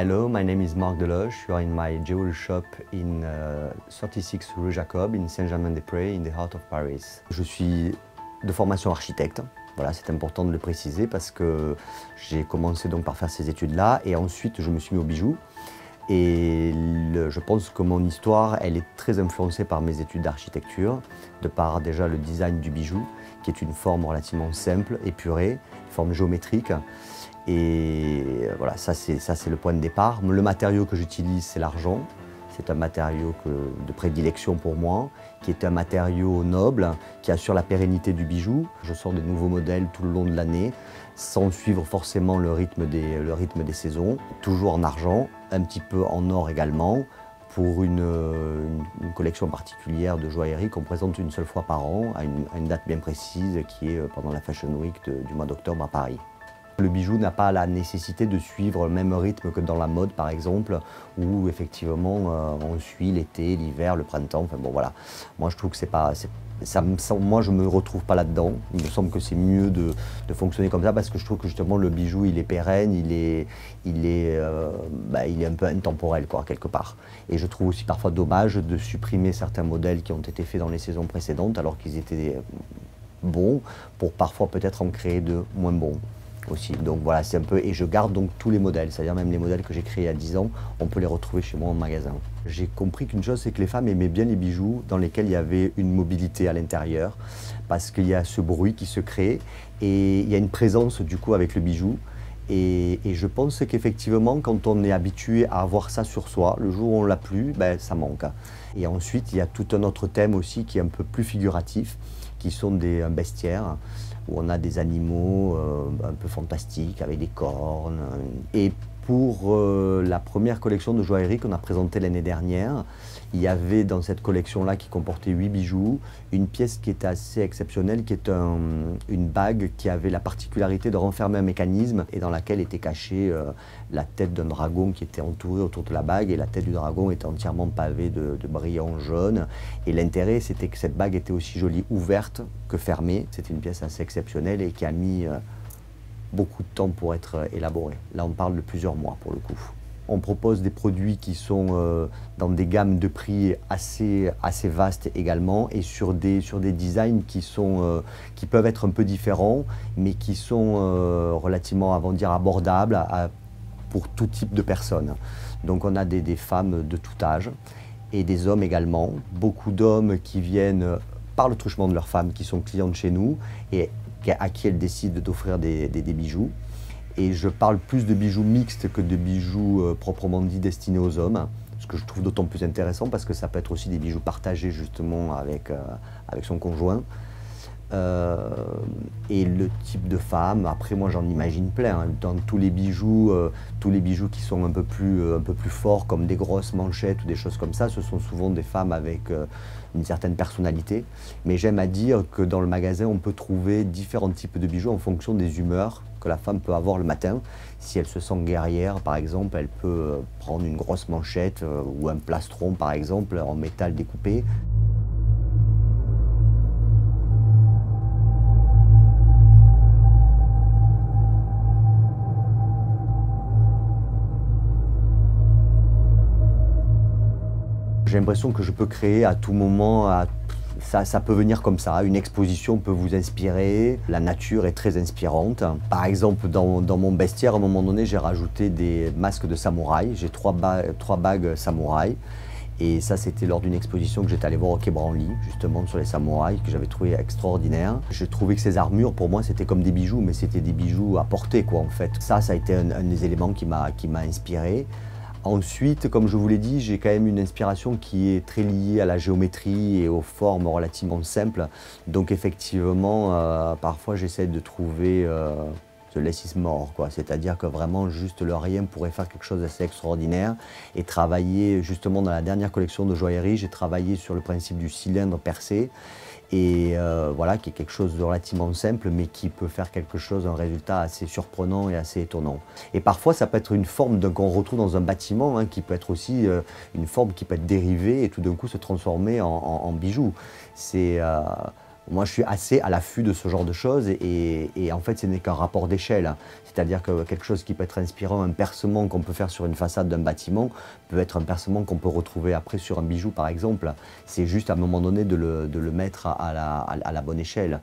Hello, my name is Marc Deloche. You are in my jewelry shop in 36 rue Jacob, in Saint-Germain-des-Prés, in the heart of Paris. Je suis de formation architecte. Voilà, c'est important de le préciser parce que j'ai commencé donc par faire ces études-là et ensuite je me suis mis aux bijoux. Et je pense que mon histoire, elle est très influencée par mes études d'architecture, de par déjà le design du bijou, qui est une forme relativement simple, épurée, forme géométrique. Et voilà, ça c'est le point de départ. Le matériau que j'utilise, c'est l'argent. C'est un matériau de prédilection pour moi, qui est un matériau noble, qui assure la pérennité du bijou. Je sors des nouveaux modèles tout le long de l'année, sans suivre forcément le rythme des saisons. Toujours en argent, un petit peu en or également, pour une collection particulière de joaillerie qu'on présente une seule fois par an, à une date bien précise, qui est pendant la Fashion Week du mois d'octobre à Paris. Le bijou n'a pas la nécessité de suivre le même rythme que dans la mode, par exemple, où effectivement on suit l'été, l'hiver, le printemps. Enfin bon, voilà. Moi, je trouve que c'est pas, moi, je me retrouve pas là-dedans. Il me semble que c'est mieux de fonctionner comme ça parce que je trouve que justement le bijou, il est pérenne, il est un peu intemporel, quoi, quelque part. Et je trouve aussi parfois dommage de supprimer certains modèles qui ont été faits dans les saisons précédentes alors qu'ils étaient bons pour parfois peut-être en créer de moins bons. Aussi. Donc voilà, c'est un peu, et je garde donc tous les modèles, c'est-à-dire même les modèles que j'ai créés il y a 10 ans, on peut les retrouver chez moi en magasin. J'ai compris qu'une chose, c'est que les femmes aimaient bien les bijoux dans lesquels il y avait une mobilité à l'intérieur, parce qu'il y a ce bruit qui se crée, et il y a une présence du coup avec le bijou. Et je pense qu'effectivement, quand on est habitué à avoir ça sur soi, le jour où on l'a plus, ben, ça manque. Et ensuite, il y a tout un autre thème aussi qui est un peu plus figuratif, qui sont un bestiaire, où on a des animaux un peu fantastiques, avec des cornes. Et pour la première collection de joaillerie qu'on a présentée l'année dernière, il y avait dans cette collection-là qui comportait 8 bijoux, une pièce qui était assez exceptionnelle, qui est une bague qui avait la particularité de renfermer un mécanisme et dans laquelle était cachée la tête d'un dragon qui était entourée autour de la bague et la tête du dragon était entièrement pavée de brillants jaunes. Et l'intérêt, c'était que cette bague était aussi jolie ouverte que fermée. C'était une pièce assez exceptionnelle et qui a mis beaucoup de temps pour être élaborée. Là, on parle de plusieurs mois pour le coup. On propose des produits qui sont dans des gammes de prix assez vastes également et sur des designs qui peuvent être un peu différents mais qui sont relativement, abordables pour tout type de personnes. Donc on a des femmes de tout âge et des hommes également. Beaucoup d'hommes qui viennent par le truchement de leurs femmes qui sont clientes chez nous et à qui elles décident d'offrir des bijoux. Et je parle plus de bijoux mixtes que de bijoux proprement dit destinés aux hommes, ce que je trouve d'autant plus intéressant parce que ça peut être aussi des bijoux partagés justement avec son conjoint. Et le type de femme, après moi j'en imagine plein, hein. Dans tous les bijoux qui sont un peu plus forts comme des grosses manchettes ou des choses comme ça, ce sont souvent des femmes avec une certaine personnalité. Mais j'aime à dire que dans le magasin on peut trouver différents types de bijoux en fonction des humeurs que la femme peut avoir le matin. Si elle se sent guerrière par exemple, elle peut prendre une grosse manchette ou un plastron par exemple en métal découpé. J'ai l'impression que je peux créer à tout moment, ça peut venir comme ça, une exposition peut vous inspirer, la nature est très inspirante. Par exemple, dans mon bestiaire, à un moment donné, j'ai rajouté des masques de samouraï, j'ai trois bagues samouraï. Et ça, c'était lors d'une exposition que j'étais allé voir au Quai Branly, justement sur les samouraïs, que j'avais trouvé extraordinaire. Je trouvais que ces armures, pour moi, c'était comme des bijoux, mais c'était des bijoux à porter, quoi, en fait. Ça a été un des éléments qui m'a inspiré. Ensuite, comme je vous l'ai dit, j'ai quand même une inspiration qui est très liée à la géométrie et aux formes relativement simples. Donc effectivement, parfois j'essaie de trouver the less is more, quoi. C'est-à-dire que vraiment juste le rien pourrait faire quelque chose d'assez extraordinaire. Et travailler justement dans la dernière collection de joaillerie, j'ai travaillé sur le principe du cylindre percé. Et voilà, qui est quelque chose de relativement simple, mais qui peut faire quelque chose, un résultat assez surprenant et assez étonnant. Et parfois, ça peut être une forme qu'on retrouve dans un bâtiment, hein, qui peut être aussi une forme qui peut être dérivée et tout d'un coup se transformer en bijou. Moi, je suis assez à l'affût de ce genre de choses et en fait, ce n'est qu'un rapport d'échelle. C'est-à-dire que quelque chose qui peut être inspirant, un percement qu'on peut faire sur une façade d'un bâtiment, peut être un percement qu'on peut retrouver après sur un bijou, par exemple. C'est juste à un moment donné de le mettre à la bonne échelle.